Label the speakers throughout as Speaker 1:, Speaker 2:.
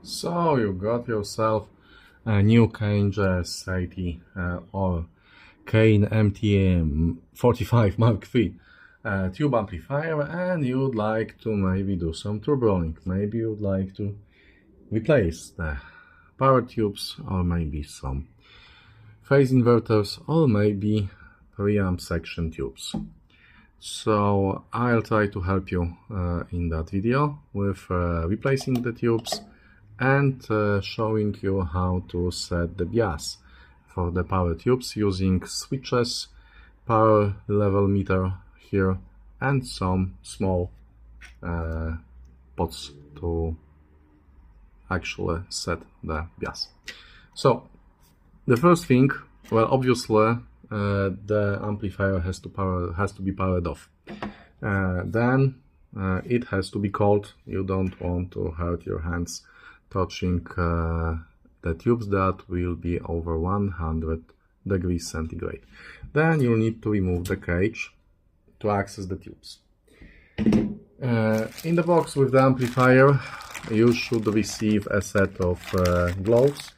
Speaker 1: So you got yourself a new Cayin 80 or Cayin MT-45MK3 tube amplifier, and you'd like to maybe do some turboing. Maybe you'd like to replace the power tubes, or maybe some phase inverters, or maybe preamp section tubes. So I'll try to help you in that video with replacing the tubes and showing you how to set the bias for the power tubes using switches, power level meter here, and some small pots to actually set the bias. So the first thing, well, obviously the amplifier has to be powered off. Then it has to be cold. You don't want to hurt your hands touching the tubes that will be over 100 degrees centigrade. Then you need to remove the cage to access the tubes. In the box with the amplifier you should receive a set of gloves.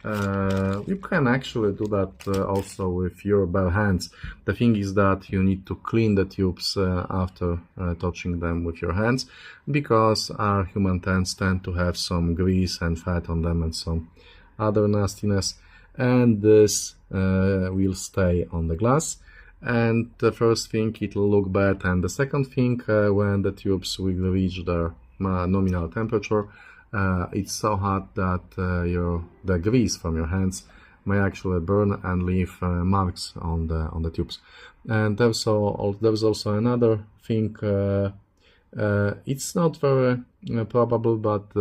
Speaker 1: You can actually do that also with your bare hands. The thing is that you need to clean the tubes after touching them with your hands, because our human hands tend to have some grease and fat on them and some other nastiness, and this will stay on the glass. And the first thing, it will look bad, and the second thing, when the tubes will reach their nominal temperature, it's so hot that the grease from your hands may actually burn and leave marks on the tubes. And there's also another thing. It's not very probable, but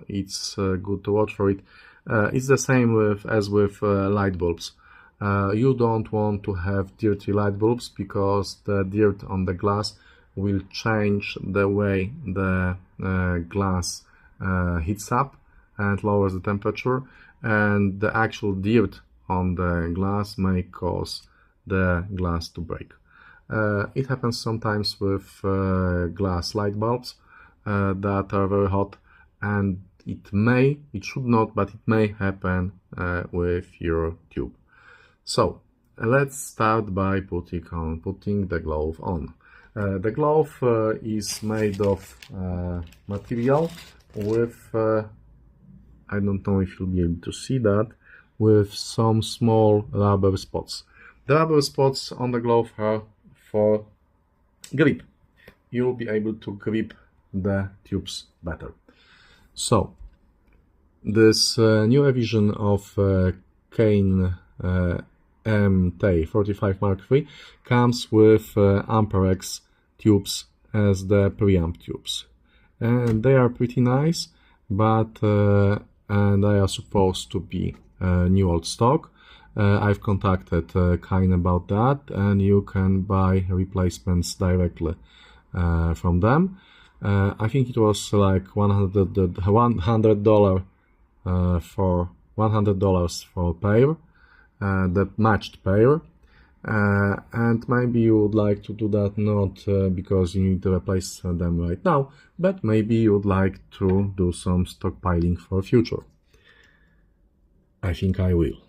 Speaker 1: it's good to watch for it. It's the same as with light bulbs. You don't want to have dirty light bulbs, because the dirt on the glass will change the way the glass heats up and lowers the temperature, and the actual dirt on the glass may cause the glass to break. It happens sometimes with glass light bulbs that are very hot, and it should not, but it may happen with your tube. So let's start by putting the glove on. The glove is made of material with, I don't know if you'll be able to see that, with some small rubber spots. The rubber spots on the glove are for grip. You'll be able to grip the tubes better. So this new revision of Cayin MT-45MK3 comes with Amperex tubes as the preamp tubes, and they are pretty nice, but and they are supposed to be new old stock. I've contacted Cayin about that, and you can buy replacements directly from them. I think it was like $100 for $100 for pair, the matched pair. And maybe you would like to do that not because you need to replace them right now, but maybe you would like to do some stockpiling for future. I think I will.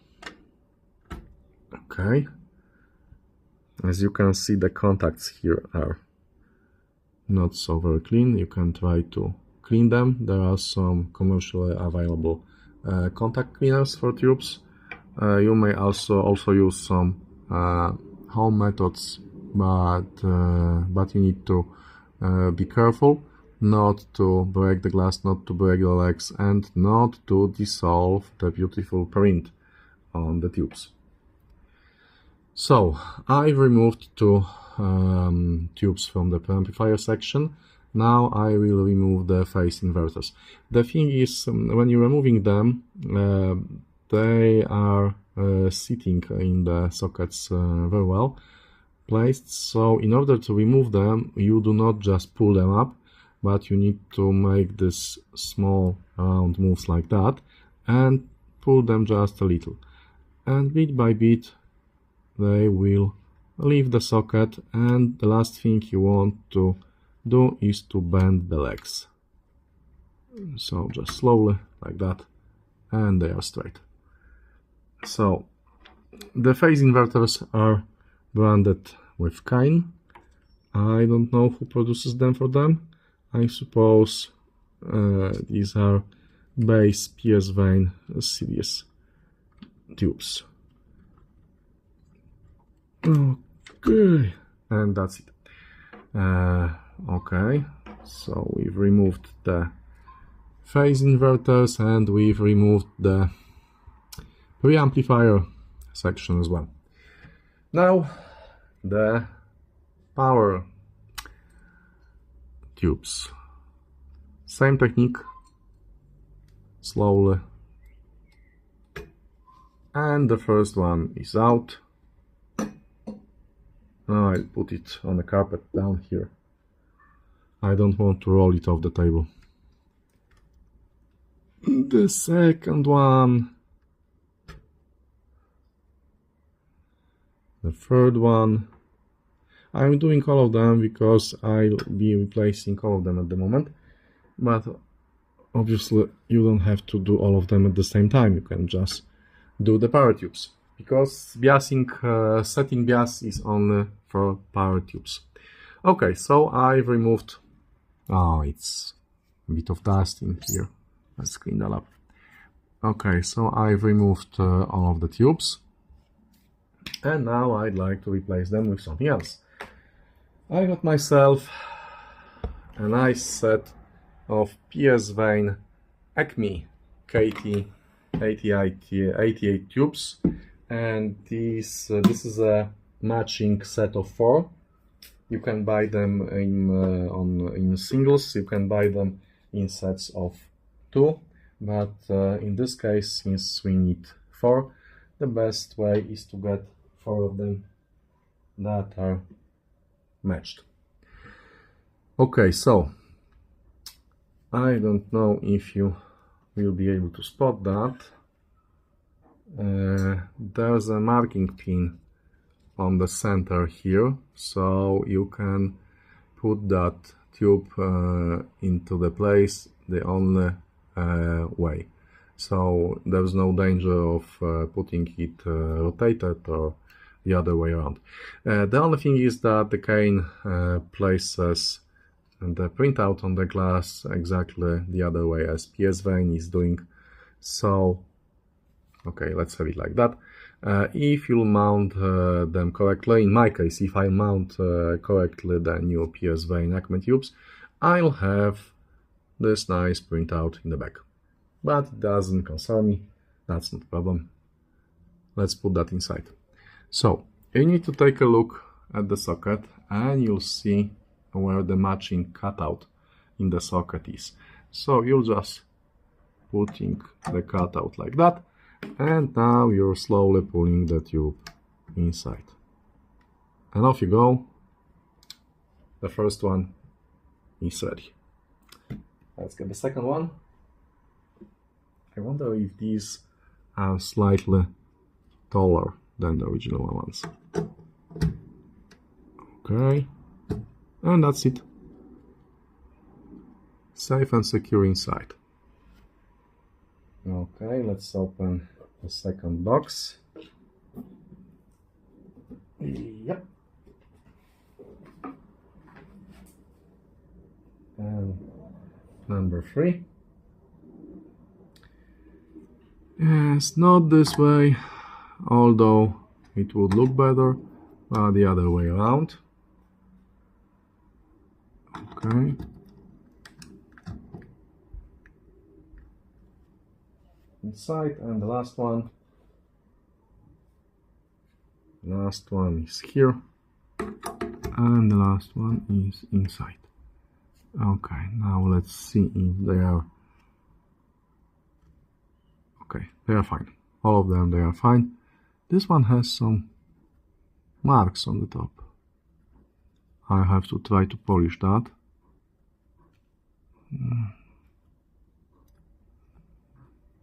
Speaker 1: Okay. As you can see, the contacts here are not so very clean. You can try to clean them. There are some commercially available contact cleaners for tubes. You may also use some home methods, but you need to be careful not to break the glass, not to break the legs, and not to dissolve the beautiful print on the tubes. So I've removed two tubes from the preamplifier section. Now I will remove the phase inverters. The thing is, when you're removing them, they are sitting in the sockets very well placed. So in order to remove them, you do not just pull them up, but you need to make this small round moves like that and pull them just a little. And bit by bit they will leave the socket, and the last thing you want to do is to bend the legs. So just slowly like that, and they are straight. So the phase inverters are branded with Cayin. I don't know who produces them for them. I suppose these are base PS Vane series tubes. Okay, and that's it. Okay, so we've removed the phase inverters and we've removed the preamplifier section as well. Now the power tubes. Same technique, slowly. And the first one is out. Now I'll put it on the carpet down here. I don't want to roll it off the table. The second one. The third one. I'm doing all of them because I'll be replacing all of them at the moment. But obviously you don't have to do all of them at the same time. You can just do the power tubes. Because biasing, setting bias is only for power tubes. Okay, so I've removed... Oh, it's a bit of dust in here. Let's clean that up. Okay, so I've removed all of the tubes. And now I'd like to replace them with something else. I got myself a nice set of PS Vane Acme KT 88 tubes, and this is a matching set of 4. You can buy them in singles, you can buy them in sets of 2, but in this case, since we need 4, the best way is to get 4 of them that are matched. Okay, so I don't know if you will be able to spot that. There's a marking pin on the center here, so you can put that tube into the place the only way. So there's no danger of putting it rotated or the other way around. The only thing is that the Cayin places the printout on the glass exactly the other way as PS Vane is doing. So, okay, let's have it like that. If you mount them correctly, in my case, if I mount correctly the new PS Vane Acme tubes, I'll have this nice printout in the back. But it doesn't concern me, that's not a problem. Let's put that inside. So, you need to take a look at the socket and you'll see where the matching cutout in the socket is. So you're just putting the cutout like that, and now you're slowly pulling the tube inside. And off you go. The first one is ready. Let's get the second one. I wonder if these are slightly taller than the original ones. Okay. And that's it. Safe and secure inside. Okay, let's open the second box. Yep. And number 3. Yes, not this way, although it would look better, but the other way around. Okay. Inside, and the last one. Last one is here, and the last one is inside. Okay, now let's see if they are. Okay, they are fine. All of them, they are fine. This one has some marks on the top. I have to try to polish that.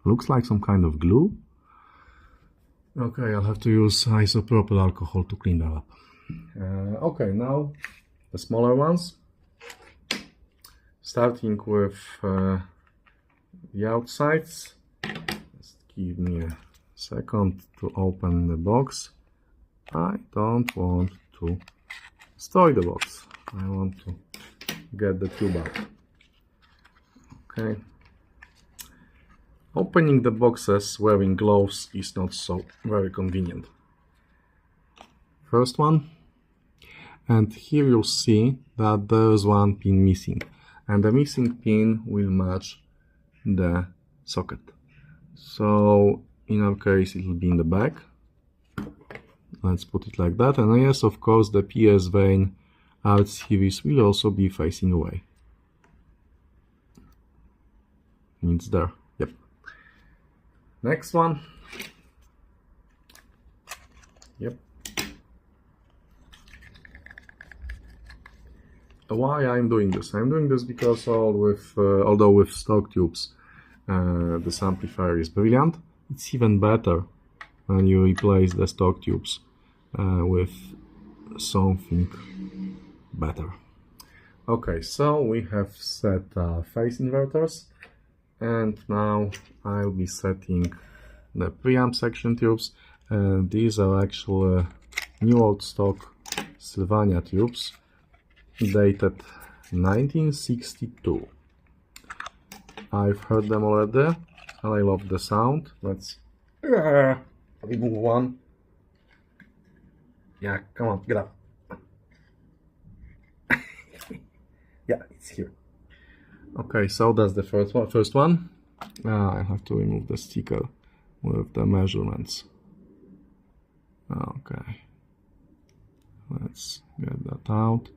Speaker 1: Looks like some kind of glue. Okay, I'll have to use isopropyl alcohol to clean that up. Okay, now the smaller ones. Starting with the outsides. Just give me a second to open the box. I don't want to destroy the box. I want to get the tube out. Okay. Opening the boxes wearing gloves is not so very convenient. First one, and here you'll see that there's one pin missing, and the missing pin will match the socket. So in our case it will be in the back. Let's put it like that, and yes, of course, the PS vein out series will also be facing away. It's there. Yep. Next one. Yep. Why I'm doing this? I'm doing this because although with stock tubes this amplifier is brilliant, it's even better when you replace the stock tubes with something better. Okay, so we have set phase inverters, and now I'll be setting the preamp section tubes. These are actually new old stock Sylvania tubes dated 1962. I've heard them already and I love the sound. Let's remove one. Yeah, come on, get up. Yeah, it's here. Okay, so that's the first one. I have to remove the sticker with the measurements. Okay, let's get that out.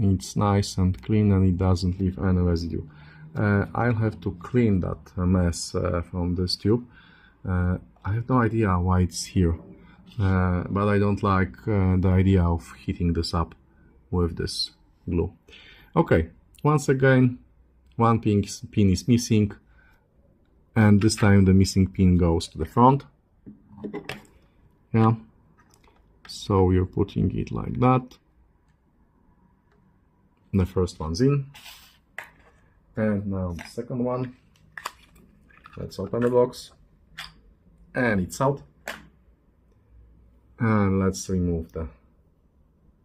Speaker 1: It's nice and clean and it doesn't leave any residue. I'll have to clean that mess from this tube. I have no idea why it's here, but I don't like the idea of heating this up with this glue. Okay, once again, one pin is missing, and this time the missing pin goes to the front. Yeah, so we're putting it like that. The first one's in, and now the second one. Let's open the box, and it's out. And let's remove the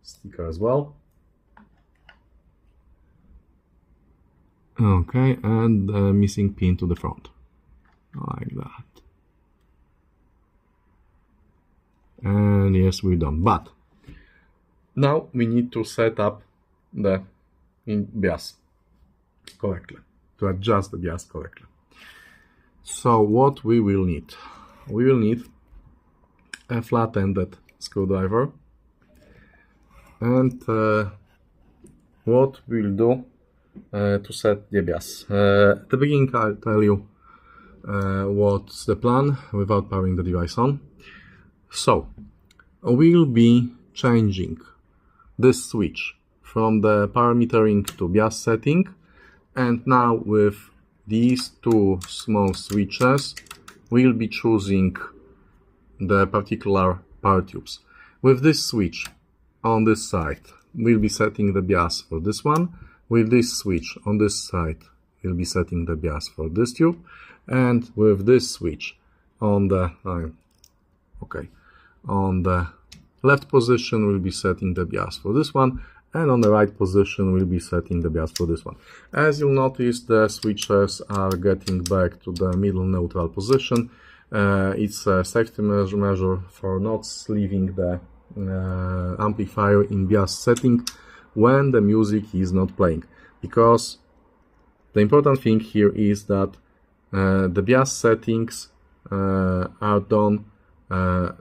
Speaker 1: sticker as well. Okay, and the missing pin to the front, like that. And yes, we're done. But now we need to set up the bias correctly, to adjust the bias correctly. So what we will need? We will need a flat-ended screwdriver, and what we'll do to set the bias. At the beginning I'll tell you what's the plan without powering the device on. So we'll be changing this switch from the parametering to bias setting, and now with these two small switches we'll be choosing the particular power tubes. With this switch on this side we'll be setting the bias for this one. With this switch on this side we'll be setting the bias for this tube, and with this switch on the on the left position we'll be setting the bias for this one, and on the right position we'll be setting the bias for this one. As you'll notice, the switches are getting back to the middle neutral position. It's a safety measure for not leaving the amplifier in bias setting when the music is not playing, because the important thing here is that the bias settings are done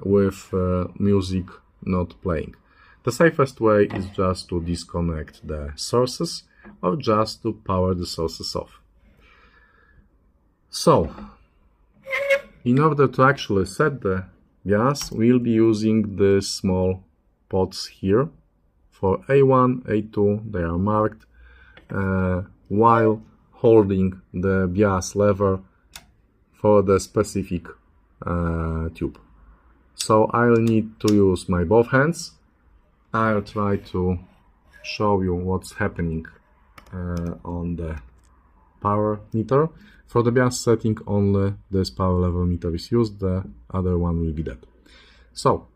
Speaker 1: with music not playing. The safest way is just to disconnect the sources or just to power the sources off. So, in order to actually set the bias, we'll be using the small pots here. For A1, A2, they are marked, while holding the bias lever for the specific tube. So I'll need to use my both hands. I'll try to show you what's happening on the power meter. For the BIOS setting, only this power level meter is used, the other one will be dead. So,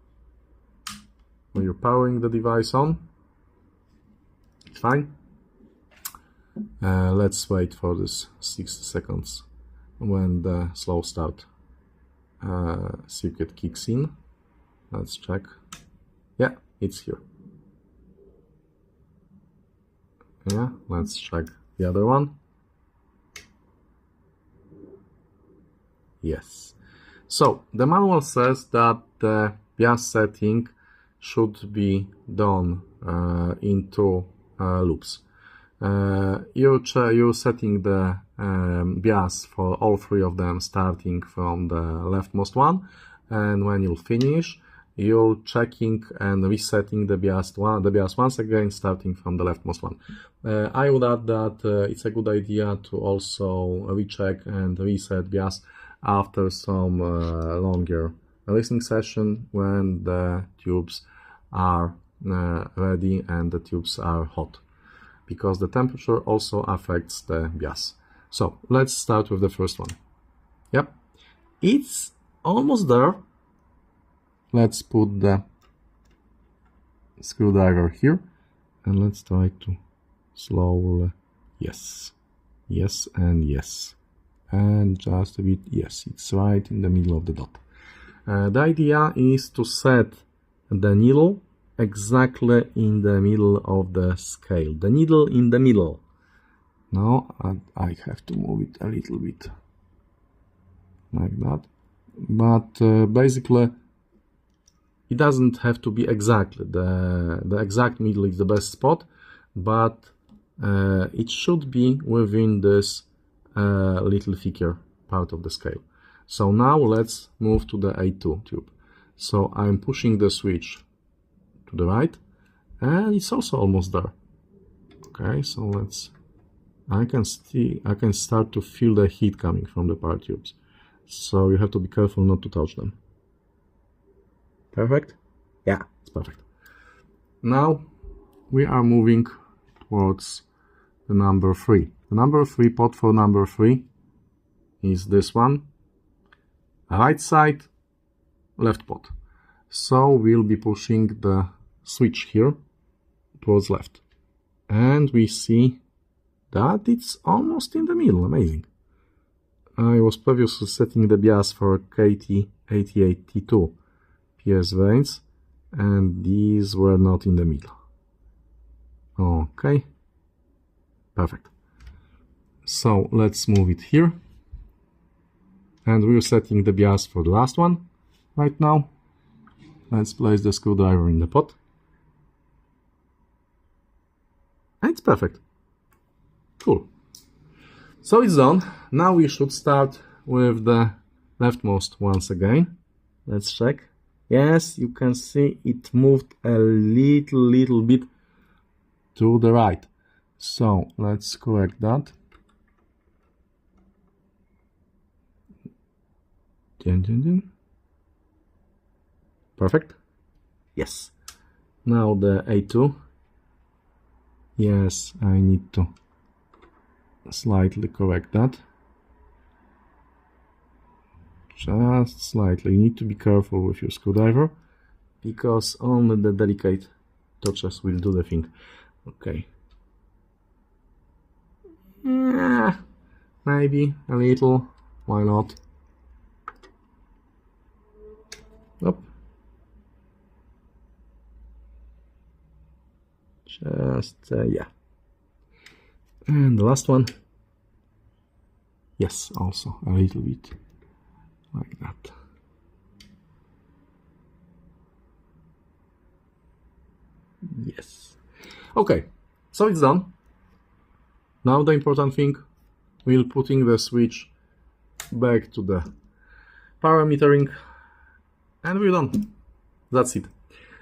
Speaker 1: when you're powering the device on, it's fine. Let's wait for this 60 seconds when the slow start circuit kicks in. Let's check. Yeah, it's here. Yeah, let's check the other one. Yes. So the manual says that the BIOS setting should be done in two loops. You're setting the BIOS for all three of them, starting from the leftmost one, and when you'll finish, you're checking and resetting the BIOS once again, starting from the leftmost one. I would add that it's a good idea to also recheck and reset BIOS after some longer listening session when the tubes are ready and the tubes are hot, because the temperature also affects the BIOS. So let's start with the first one. Yep, it's almost there. Let's put the screwdriver here and let's try to slowly, yes, yes, and yes, and just a bit, yes, it's right in the middle of the dot. The idea is to set the needle exactly in the middle of the scale, the needle in the middle. Now I have to move it a little bit like that, but basically it doesn't have to be exactly the exact middle is the best spot, but it should be within this little thicker part of the scale. So now let's move to the A2 tube. So I'm pushing the switch to the right, and it's also almost there. Okay, so I can start to feel the heat coming from the power tubes. So you have to be careful not to touch them. Perfect? Yeah, it's perfect. Now we are moving towards the number 3. The number 3 pot for number 3 is this one. Right side, left pot. So we'll be pushing the switch here towards left. And we see that it's almost in the middle. Amazing. I was previously setting the BIOS for KT88T2 PS vanes, and these were not in the middle. Okay, perfect. So let's move it here, and we're setting the BIOS for the last one right now. Let's place the screwdriver in the pot, and it's perfect. Cool. So it's done. Now we should start with the leftmost once again. Let's check. Yes, you can see it moved a little bit to the right. So let's correct that. Perfect. Yes. Now the A2. Yes, I need to slightly correct that. Just slightly. You need to be careful with your screwdriver, because only the delicate touches will do the thing. Okay. Yeah, maybe a little. Why not? Up. Just yeah. And the last one. Yes, also a little bit. Like that. Yes. Okay, so it's done. Now the important thing, we're putting the switch back to the power metering, and we're done. That's it.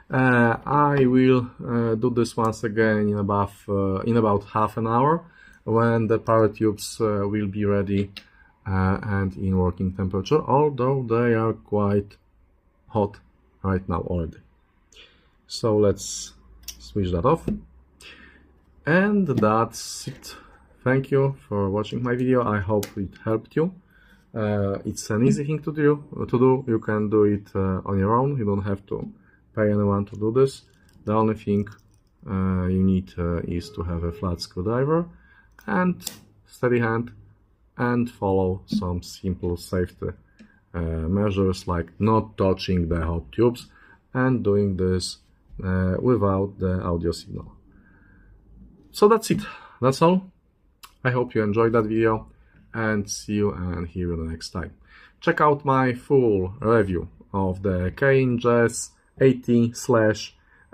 Speaker 1: I will do this once again in about half an hour, when the power tubes will be ready and in working temperature, although they are quite hot right now already. So let's switch that off, and that's it Thank you for watching my video. I hope it helped you. It's an easy thing to do. You can do it on your own. You don't have to pay anyone to do this. The only thing you need is to have a flat screwdriver and steady hand, and follow some simple safety measures like not touching the hot tubes and doing this without the audio signal. So that's it. That's all. I hope you enjoyed that video, and see you and hear you the next time. Check out my full review of the Cayin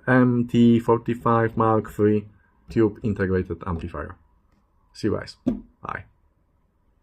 Speaker 1: MT-45MK3 tube integrated amplifier. See you guys. Bye.